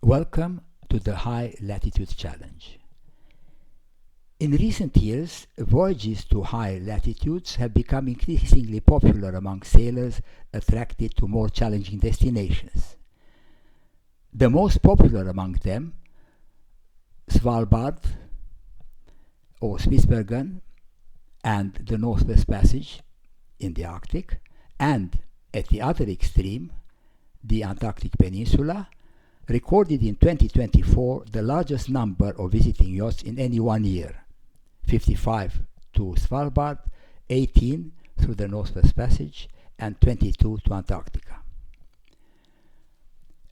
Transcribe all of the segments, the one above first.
Welcome to the High Latitude Challenge. In recent years, voyages to high latitudes have become increasingly popular among sailors attracted to more challenging destinations. The most popular among them, Svalbard or Spitsbergen and the Northwest Passage in the Arctic, and at the other extreme, the Antarctic Peninsula, recorded in 2024 the largest number of visiting yachts in any one year, 55 to Svalbard, 18 through the Northwest Passage, and 22 to Antarctica.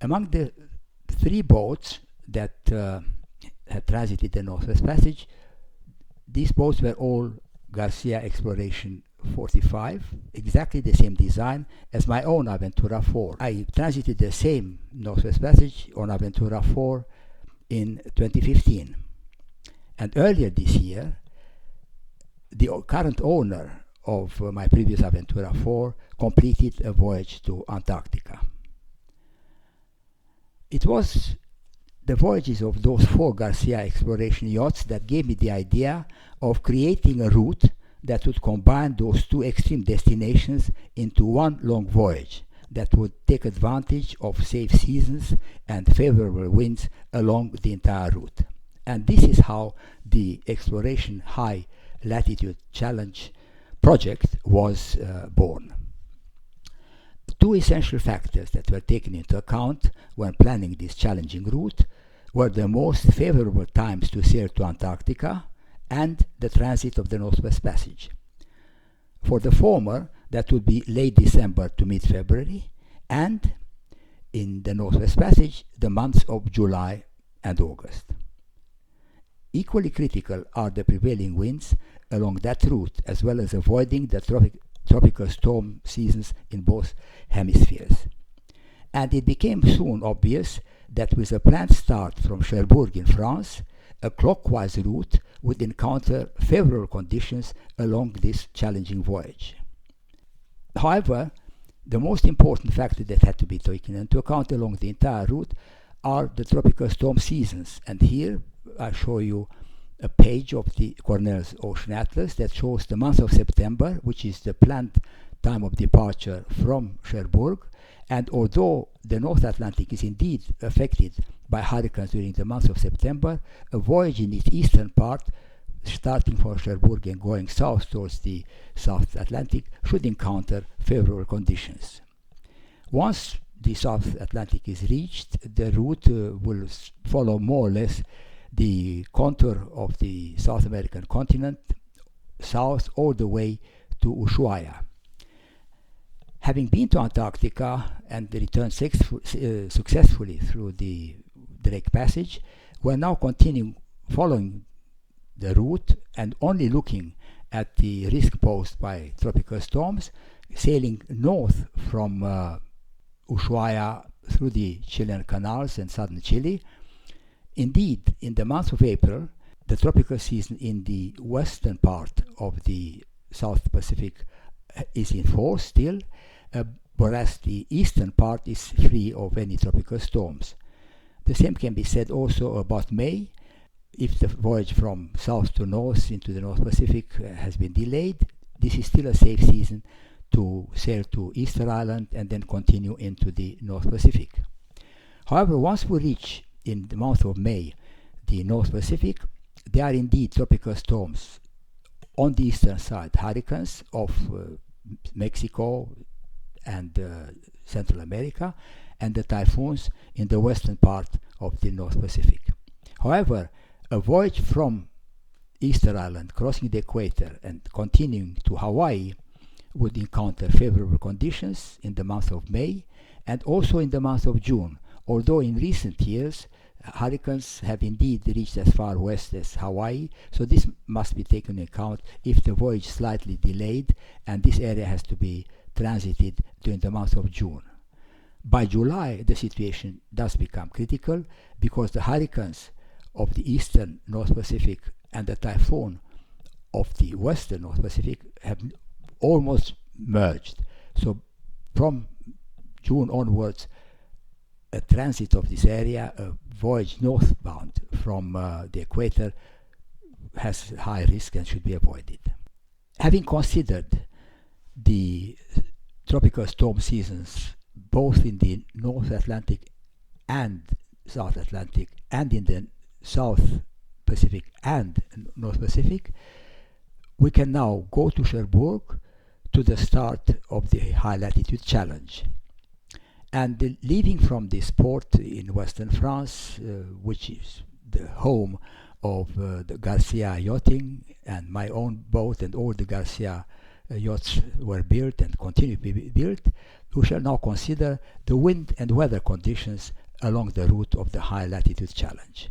Among the three boats that had transited the Northwest Passage, these boats were all Garcia Exploration 45, exactly the same design as my own Aventura 4. I transited the same Northwest Passage on Aventura 4 in 2015. And earlier this year, the current owner of my previous Aventura 4 completed a voyage to Antarctica. It was the voyages of those four Garcia Exploration yachts that gave me the idea of creating a route that would combine those two extreme destinations into one long voyage that would take advantage of safe seasons and favorable winds along the entire route. And this is how the Exploration High Latitude Challenge project was born. Two essential factors that were taken into account when planning this challenging route were the most favorable times to sail to Antarctica and the transit of the Northwest Passage. For the former, that would be late December to mid-February, and in the Northwest Passage, the months of July and August. Equally critical are the prevailing winds along that route, as well as avoiding the tropical storm seasons in both hemispheres. And it became soon obvious that with a planned start from Cherbourg in France, a clockwise route would encounter favorable conditions along this challenging voyage. However, the most important factor that had to be taken into account along the entire route are the tropical storm seasons. And here I show you a page of the Cornell's Ocean Atlas that shows the month of September, which is the planned time of departure from Cherbourg. And although the North Atlantic is indeed affected by hurricanes during the month of September, a voyage in its eastern part, starting from Cherbourg and going south towards the South Atlantic, should encounter favorable conditions. Once the South Atlantic is reached, the route will follow more or less the contour of the South American continent, south all the way to Ushuaia. Having been to Antarctica and returned successfully through the Drake Passage, we're now continuing following the route and only looking at the risk posed by tropical storms, sailing north from Ushuaia through the Chilean canals and southern Chile. Indeed, in the month of April, the tropical season in the western part of the South Pacific is in force still, whereas the eastern part is free of any tropical storms. The same can be said also about May. If the voyage from south to north into the North Pacific has been delayed, this is still a safe season to sail to Easter Island and then continue into the North Pacific. However, once we reach in the month of May the North Pacific, there are indeed tropical storms on the eastern side, hurricanes of Mexico and Central America, and the typhoons in the western part of the North Pacific. However, a voyage from Easter Island, crossing the equator and continuing to Hawaii would encounter favorable conditions in the month of May and also in the month of June, although in recent years hurricanes have indeed reached as far west as Hawaii, so this must be taken into account if the voyage is slightly delayed and this area has to be transited during the month of June. By July, the situation does become critical because the hurricanes of the eastern North Pacific and the typhoon of the western North Pacific have almost merged. So from June onwards, a transit of this area, a voyage northbound from the equator, has high risk and should be avoided. Having considered the tropical storm seasons both in the North Atlantic and South Atlantic and in the South Pacific and North Pacific, we can now go to Cherbourg to the start of the High Latitude Challenge. And leaving from this port in western France, which is the home of the Garcia yachting, and my own boat and all the Garcia yachts were built and continue to be built, we shall now consider the wind and weather conditions along the route of the High Latitude Challenge.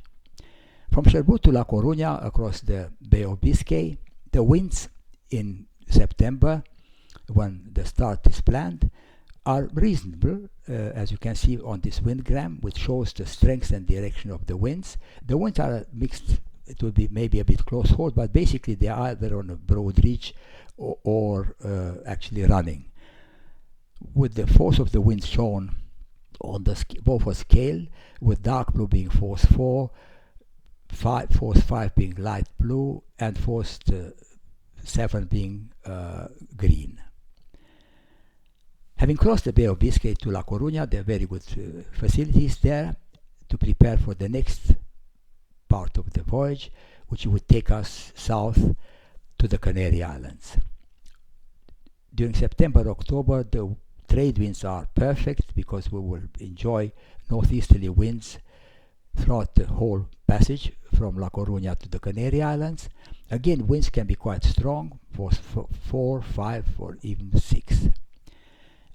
From Cherbourg to La Coruña across the Bay of Biscay, the winds in September, when the start is planned, are reasonable, as you can see on this windgram, which shows the strength and direction of the winds. The winds are mixed. It will be maybe a bit close hauled, but basically they are either on a broad reach or actually running. With the force of the wind shown on the Beaufort scale, with dark blue being force 4, force 5 being light blue, and force 7 being green. Having crossed the Bay of Biscay to La Coruña, there are very good facilities there to prepare for the next part of the voyage, which would take us south to the Canary Islands. During September, October, the trade winds are perfect because we will enjoy northeasterly winds throughout the whole passage from La Coruña to the Canary Islands. Again, winds can be quite strong, force 4, 5, or even 6.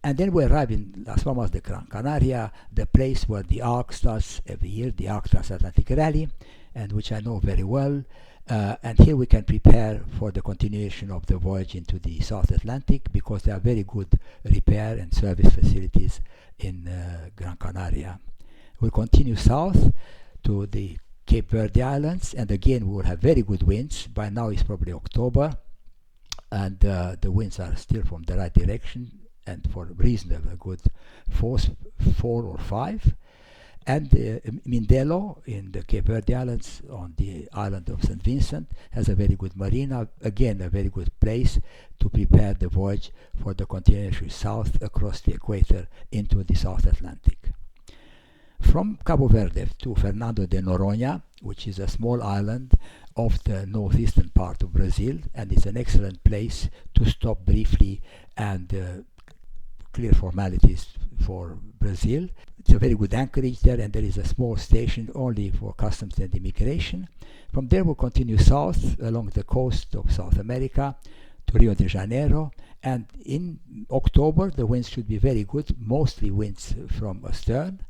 And then we arrive in Las Palmas de Gran Canaria, the place where the ARC starts every year, the ARC Transatlantic Rally, and which I know very well. And here we can prepare for the continuation of the voyage into the South Atlantic, because there are very good repair and service facilities in Gran Canaria. We'll continue south to the Cape Verde Islands, and again we will have very good winds. By now it's probably October, and the winds are still from the right direction and for reasonable good force 4 or 5. And Mindelo in the Cape Verde Islands on the island of St. Vincent has a very good marina, again a very good place to prepare the voyage for the continuation south across the equator into the South Atlantic. From Cabo Verde to Fernando de Noronha, which is a small island off the northeastern part of Brazil, and it's an excellent place to stop briefly and clear formalities for Brazil. It's a very good anchorage there, and there is a small station only for customs and immigration. From there we'll continue south along the coast of South America to Rio de Janeiro, and in October the winds should be very good, mostly winds from astern,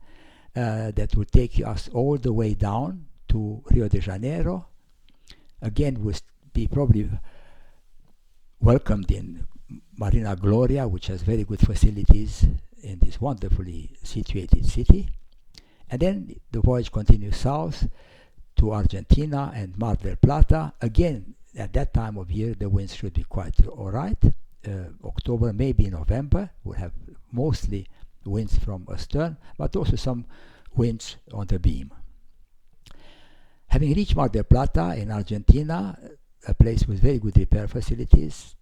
that will take us all the way down to Rio de Janeiro. Again, we'll be probably welcomed in Marina Gloria, which has very good facilities in this wonderfully situated city. And then the voyage continues south to Argentina and Mar del Plata. Again, at that time of year, the winds should be quite all right. October, maybe November, we'll have mostly winds from astern, but also some winds on the beam. Having reached Mar del Plata in Argentina, a place with very good repair facilities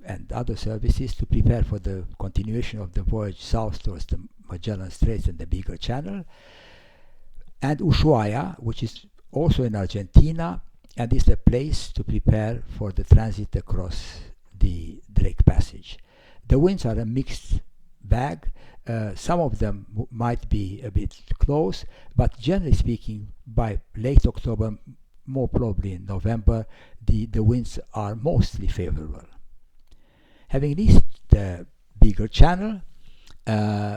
and other services to prepare for the continuation of the voyage south towards the Magellan Straits and the Beagle Channel, and Ushuaia, which is also in Argentina, and is the place to prepare for the transit across the Drake Passage. The winds are a mixed bag. Some of them might be a bit close, but generally speaking, by late October, more probably in November, the winds are mostly favorable. Having reached the Beagle Channel,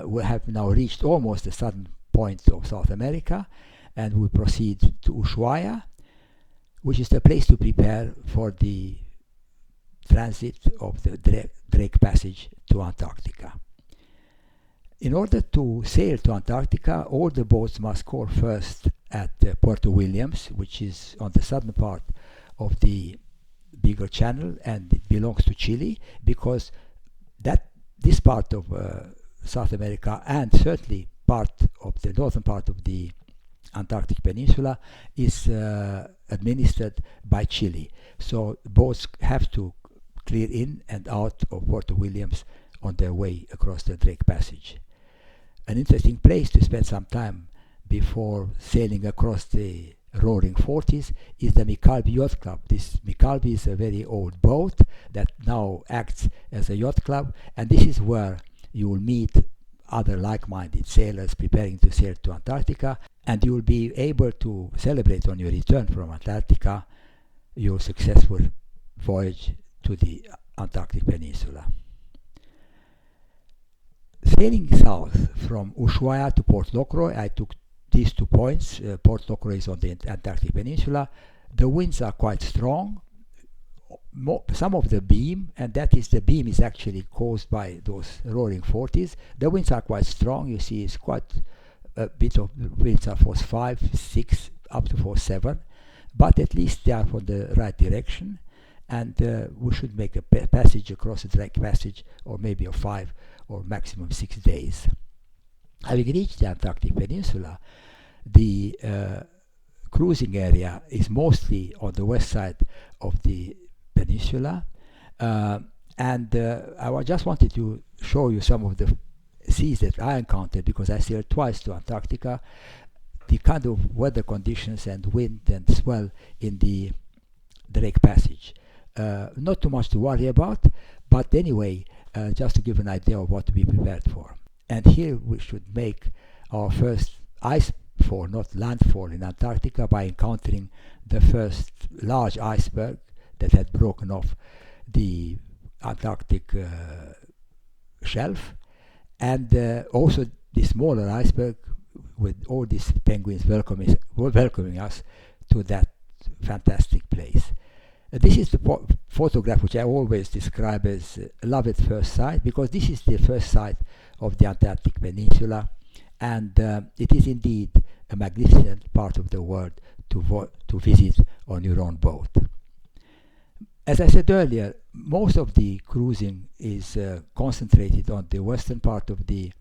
we have now reached almost the southern point of South America, and we proceed to Ushuaia, which is the place to prepare for the transit of the Drake Passage to Antarctica. In order to sail to Antarctica, all the boats must call first at Puerto Williams, which is on the southern part of the Beagle Channel, and it belongs to Chile, because this part of South America, and certainly part of the northern part of the Antarctic Peninsula is administered by Chile. So boats have to clear in and out of Port Williams on their way across the Drake Passage. An interesting place to spend some time before sailing across the Roaring Forties is the McCalby Yacht Club. This McCalby is a very old boat that now acts as a yacht club, and this is where you will meet other like-minded sailors preparing to sail to Antarctica, and you will be able to celebrate on your return from Antarctica your successful voyage to the Antarctic Peninsula. Sailing south from Ushuaia to Port Locroix, I took these 2 points. Port Locroix is on the Antarctic Peninsula. The winds are quite strong. Some of the beam, and that is the beam is actually caused by those roaring 40s. The winds are quite strong. You see, it's quite a bit of winds are force 5, 6, up to force 7, but at least they are for the right direction, and we should make a passage across the Drake Passage, or maybe of 5 or maximum 6 days. Having reached the Antarctic Peninsula, the cruising area is mostly on the west side of the peninsula, and I just wanted to show you some of the seas that I encountered, because I sailed twice to Antarctica, the kind of weather conditions and wind and swell in the Drake Passage. Not too much to worry about, but anyway, just to give an idea of what to be prepared for. And here we should make our first icefall, not landfall, in Antarctica by encountering the first large iceberg that had broken off the Antarctic shelf, and also the smaller iceberg with all these penguins welcoming us to that fantastic place. This is the photograph which I always describe as love at first sight, because this is the first sight of the Antarctic Peninsula, and it is indeed a magnificent part of the world to visit on your own boat. As I said earlier, most of the cruising is concentrated on the western part of the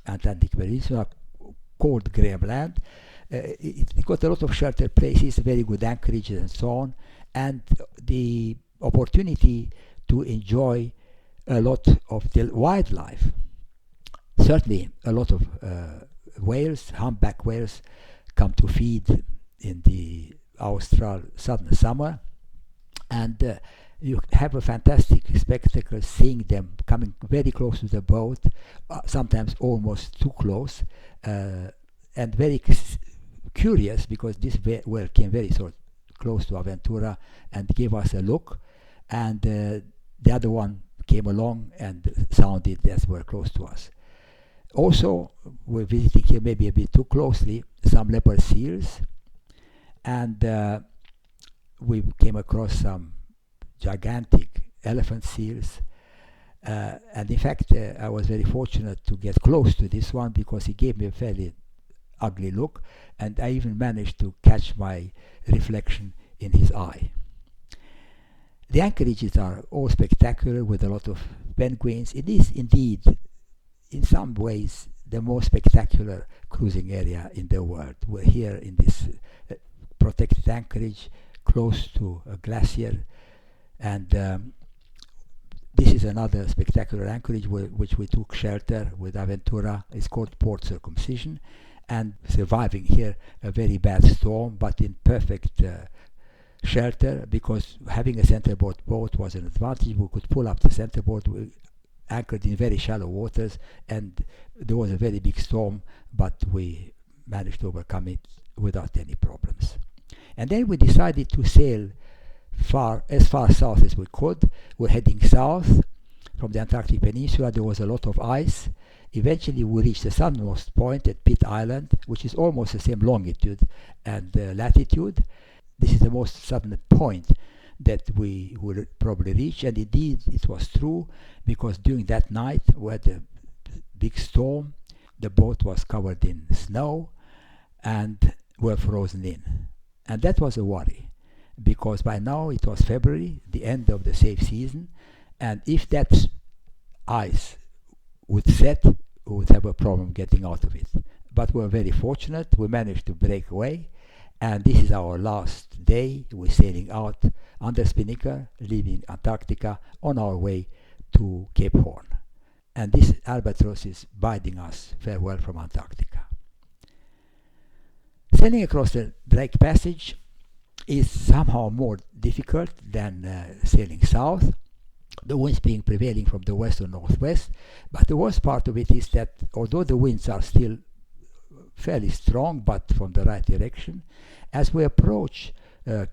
Atlantic Peninsula, called Graham Land. It got a lot of sheltered places, very good anchorages and so on, and the opportunity to enjoy a lot of the wildlife. Certainly a lot of whales, humpback whales, come to feed in the Austral southern summer, and you have a fantastic spectacle seeing them coming very close to the boat, sometimes almost too close, and very curious, because this whale came very close to Aventura and gave us a look, and the other one came along and sounded as were close to us. Also, we're visiting here maybe a bit too closely some leopard seals, and we came across some gigantic elephant seals, and in fact I was very fortunate to get close to this one, because he gave me a fairly ugly look, and I even managed to catch my reflection in his eye. The anchorages are all spectacular with a lot of penguins. It is indeed, in some ways, the most spectacular cruising area in the world. We're here in this protected anchorage close to a glacier, and this is another spectacular anchorage which we took shelter with Aventura. It's called Port Circumcision, and surviving here a very bad storm, but in perfect shelter, because having a centerboard boat was an advantage. We could pull up the centerboard. We anchored in very shallow waters, and there was a very big storm, but we managed to overcome it without any problems. And then we decided to sail as far south as we could. We're heading south from the Antarctic Peninsula. There was a lot of ice. Eventually we reached the southernmost point at Pitt Island, which is almost the same longitude and latitude. This is the most southern point that we will probably reach, and indeed it was true, because during that night we had a big storm. The boat was covered in snow and were frozen in, and that was a worry, because by now it was February, the end of the safe season, and if that ice would set would have a problem getting out of it. But we're very fortunate. We managed to break away, and this is our last day. We're sailing out under Spinnaker, leaving Antarctica on our way to Cape Horn. And this albatross is bidding us farewell from Antarctica. Sailing across the Drake Passage is somehow more difficult than sailing south, the winds being prevailing from the west or northwest. But the worst part of it is that although the winds are still fairly strong, but from the right direction, as we approach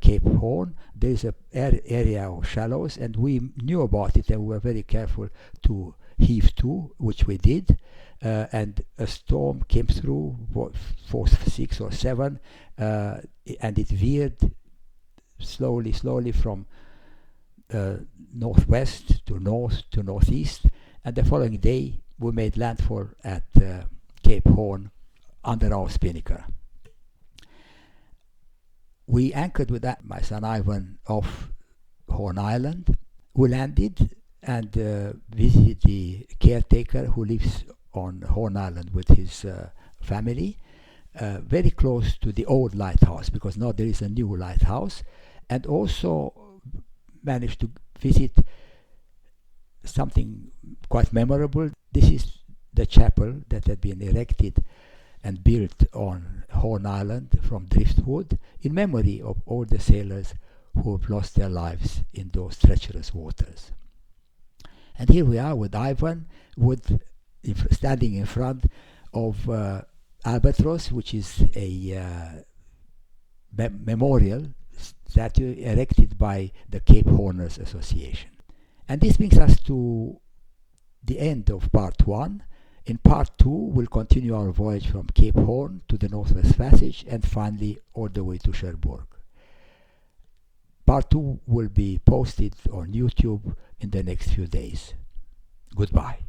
Cape Horn, there is an area of shallows, and we knew about it, and we were very careful to heave to, which we did. And a storm came through, force 6 or 7, and it veered slowly from northwest to north to northeast. And the following day, we made landfall at Cape Horn under our spinnaker. We anchored with my son Ivan off Horn Island. We landed and visited the caretaker who lives on Horn Island with his family, very close to the old lighthouse, because now there is a new lighthouse, and also managed to visit something quite memorable. This is the chapel that had been erected and built on Horn Island from driftwood in memory of all the sailors who have lost their lives in those treacherous waters. And here we are with Ivan, standing in front of Albatross, which is a memorial statue erected by the Cape Horners Association. And this brings us to the end of part 1. In part 2, we'll continue our voyage from Cape Horn to the Northwest Passage and finally all the way to Cherbourg. Part 2 will be posted on YouTube in the next few days. Goodbye.